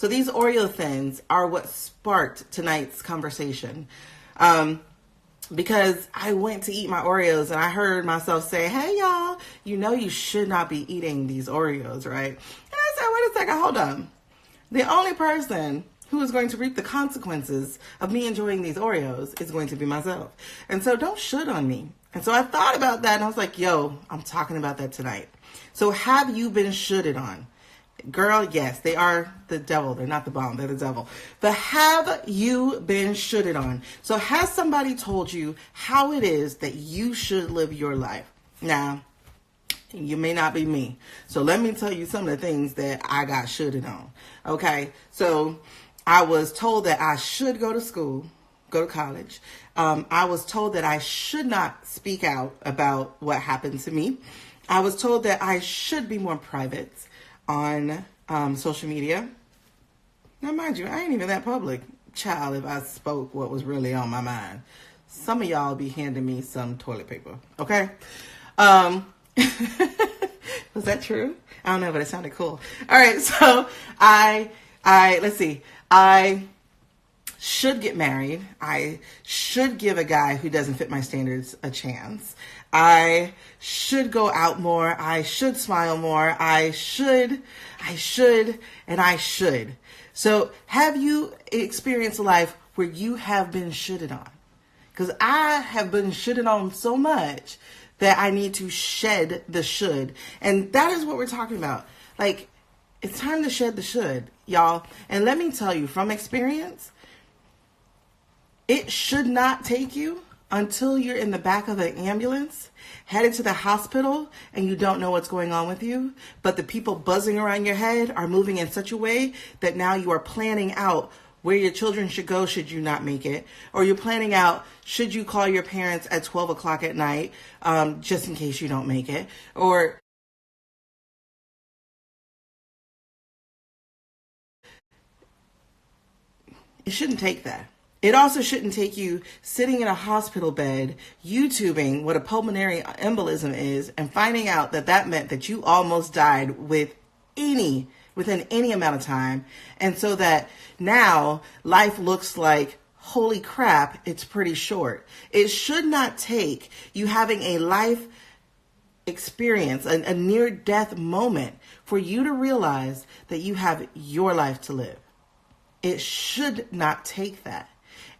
So these Oreo thins are what sparked tonight's conversation. Because I went to eat my Oreos and I heard myself say, hey, y'all, you know you should not be eating these Oreos, right? And I said, wait a second, hold on. The only person who is going to reap the consequences of me enjoying these Oreos is going to be myself. And so don't should on me. And so I thought about that and I was like, yo, I'm talking about that tonight. So have you been shoulded on? Girl, yes, they are the devil. They're not the bomb. They're the devil. But have you been shoulded on? So has somebody told you how it is that you should live your life? Now, you may not be me. So let me tell you some of the things that I got shoulded on. Okay. So I was told that I should go to school, go to college. I was told that I should not speak out about what happened to me. I was told that I should be more private on social media. Now, mind you, I ain't even that public. Child, if I spoke what was really on my mind, some of y'all be handing me some toilet paper, okay? Was that true? I don't know, but it sounded cool. All right, so let's see. I should get married. I should give a guy who doesn't fit my standards a chance. I should go out more. I should smile more. I should. So have you experienced a life where you have been shitted on? Because I have been shitted on so much that I need to shed the should. And that is what we're talking about. Like, it's time to shed the should, y'all. And let me tell you from experience, it should not take you until you're in the back of an ambulance, headed to the hospital, and you don't know what's going on with you, but the people buzzing around your head are moving in such a way that now you are planning out where your children should go should you not make it, or you're planning out should you call your parents at 12 o'clock at night just in case you don't make it, or it shouldn't take that. It also shouldn't take you sitting in a hospital bed, YouTubing what a pulmonary embolism is, and finding out that that meant that you almost died within any amount of time. And so that now life looks like, holy crap, it's pretty short. It should not take you having a life experience, a near-death moment, for you to realize that you have your life to live. It should not take that.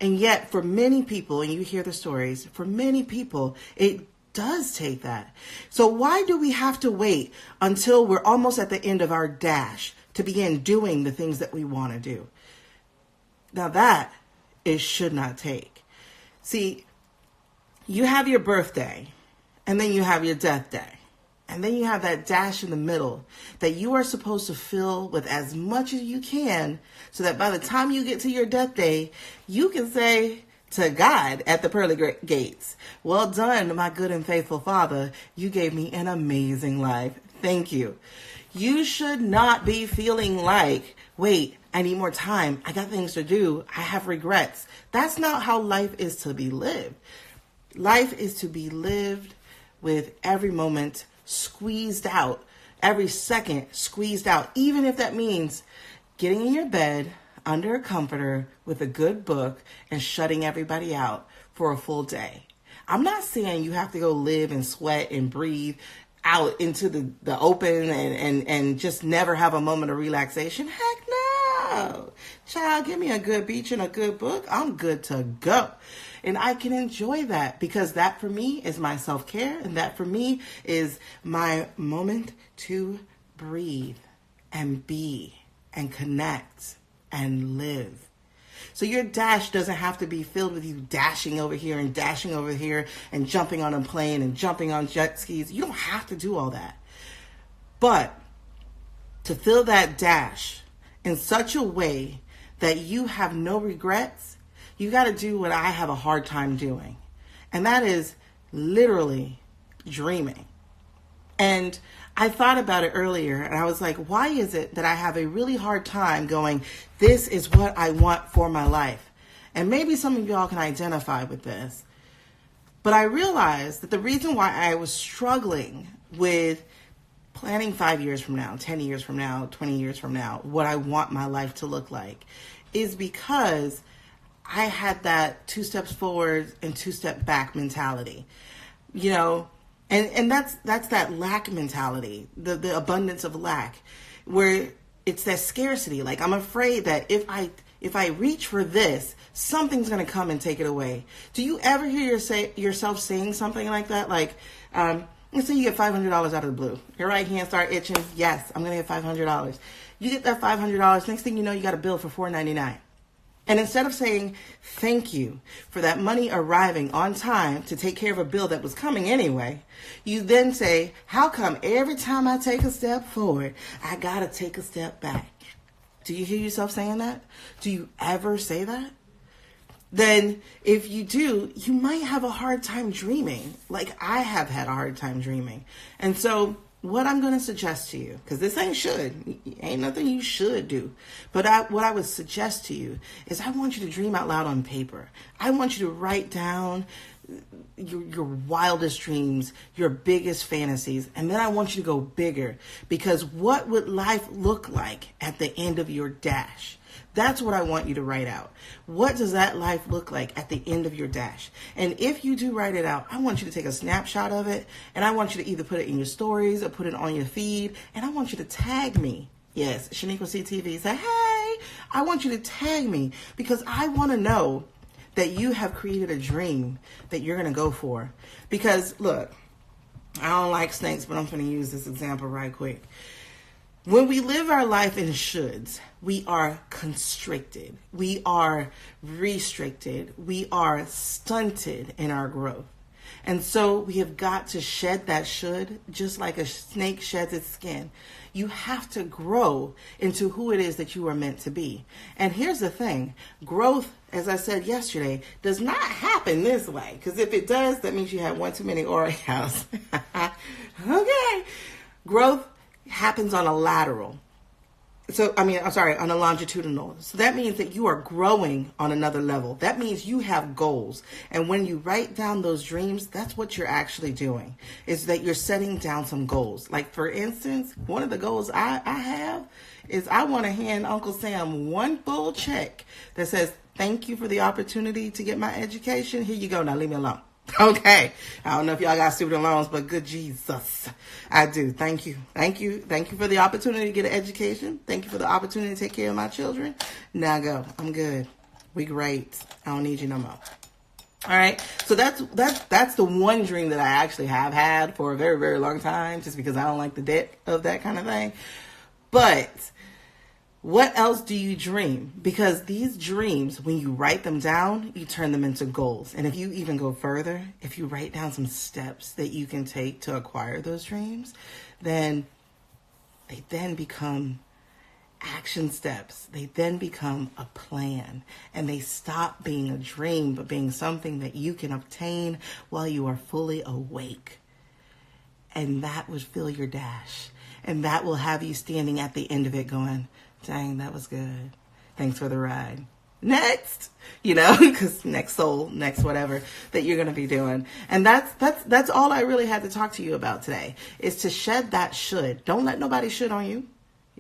And yet, for many people, and you hear the stories, for many people, it does take that. So why do we have to wait until we're almost at the end of our dash to begin doing the things that we want to do? Now that it should not take. See, you have your birthday, and then you have your death day. And then you have that dash in the middle that you are supposed to fill with as much as you can so that by the time you get to your death day, you can say to God at the pearly gates, well done, my good and faithful Father. You gave me an amazing life. Thank you. You should not be feeling like, wait, I need more time. I got things to do. I have regrets. That's not how life is to be lived. Life is to be lived with every moment squeezed out, every second squeezed out, even if that means getting in your bed under a comforter with a good book and shutting everybody out for a full day. I'm not saying you have to go live and sweat and breathe out into the open and just never have a moment of relaxation. Heck no. Child, give me a good beach and a good book. I'm good to go. And I can enjoy that because that for me is my self-care, and that for me is my moment to breathe and be and connect and live. So your dash doesn't have to be filled with you dashing over here and dashing over here and jumping on a plane and jumping on jet skis. You don't have to do all that. But to fill that dash in such a way that you have no regrets, you got to do what I have a hard time doing. And that is literally dreaming. And I thought about it earlier and I was like, why is it that I have a really hard time going, this is what I want for my life? And maybe some of y'all can identify with this. But I realized that the reason why I was struggling with planning 5 years from now, 10 years from now, 20 years from now, what I want my life to look like, is because I had that 2 steps forward and 2 step back mentality, you know, and that's that lack mentality, the abundance of lack, where it's that scarcity. Like, I'm afraid that if I reach for this, something's going to come and take it away. Do you ever hear yourself saying something like that? Like, let's say you get $500 out of the blue. Your right hand start itching. Yes, I'm going to get $500. You get that $500. Next thing you know, you got a bill for $4.99. And instead of saying thank you for that money arriving on time to take care of a bill that was coming anyway, you then say, how come every time I take a step forward, I got to take a step back? Do you hear yourself saying that? Do you ever say that? Then if you do, you might have a hard time dreaming, like I have had a hard time dreaming. And so what I'm going to suggest to you, because this ain't nothing you should do, but what I would suggest to you is I want you to dream out loud on paper. I want you to write down your wildest dreams, your biggest fantasies, and then I want you to go bigger, because what would life look like at the end of your dash? That's what I want you to write out. What does that life look like at the end of your dash? And if you do write it out, I want you to take a snapshot of it, and I want you to either put it in your stories or put it on your feed, and I want you to tag me. Yes, Shaniqua CTV. Say, hey, I want you to tag me, because I want to know that you have created a dream that you're going to go for. Because, look, I don't like snakes, but I'm going to use this example right quick. When we live our life in shoulds, we are constricted, we are restricted, we are stunted in our growth. And so we have got to shed that should, just like a snake sheds its skin. You have to grow into who it is that you are meant to be. And here's the thing, growth, as I said yesterday, does not happen this way. Because if it does, that means you had one too many Oreos. Okay. Growth happens on a lateral. On a longitudinal. So that means that you are growing on another level. That means you have goals. And when you write down those dreams, that's what you're actually doing, is that you're setting down some goals. Like, for instance, one of the goals I have is I want to hand Uncle Sam one full check that says, thank you for the opportunity to get my education. Here you go. Now leave me alone. Okay. I don't know if y'all got student loans, but good Jesus, I do. Thank you. Thank you. Thank you for the opportunity to get an education. Thank you for the opportunity to take care of my children. Now go. I'm good. We great. I don't need you no more. All right. So that's the one dream that I actually have had for a very, very long time, just because I don't like the debt of that kind of thing. But what else do you dream? Because these dreams, when you write them down, you turn them into goals. And if you even go further, if you write down some steps that you can take to acquire those dreams, then they then become action steps. They then become a plan. And they stop being a dream, but being something that you can obtain while you are fully awake. And that would fill your dash. And that will have you standing at the end of it going, dang, that was good. Thanks for the ride. Next, because next soul, next whatever that you're going to be doing. And that's all I really had to talk to you about today, is to shed that should. Don't let nobody should on you.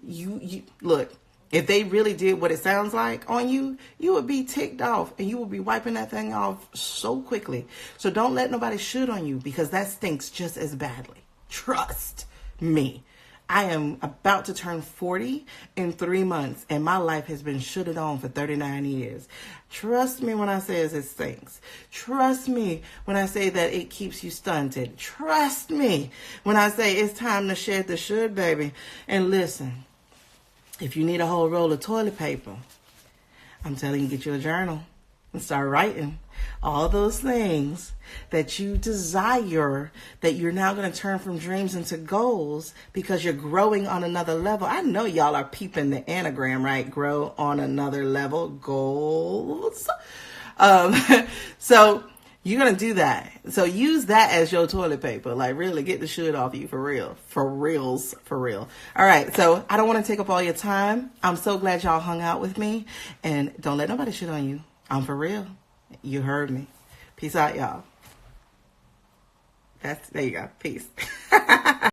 You look, if they really did what it sounds like on you, you would be ticked off and you would be wiping that thing off so quickly. So don't let nobody should on you, because that stinks just as badly. Trust me. I am about to turn 40 in 3 months, and my life has been shooted on for 39 years. Trust me when I say it stinks. Trust me when I say that it keeps you stunted. Trust me when I say it's time to shed the should, baby. And listen, if you need a whole roll of toilet paper, I'm telling you, get you a journal and start writing all those things that you desire, that you're now going to turn from dreams into goals, because you're growing on another level. I know y'all are peeping the anagram, right? Grow on another level, goals. So you're going to do that. So use that as your toilet paper. Like, really get the shit off you, for real. For reals, for real. All right. So I don't want to take up all your time. I'm so glad y'all hung out with me, and don't let nobody shit on you. I'm for real. You heard me. Peace out, y'all. There you go. Peace.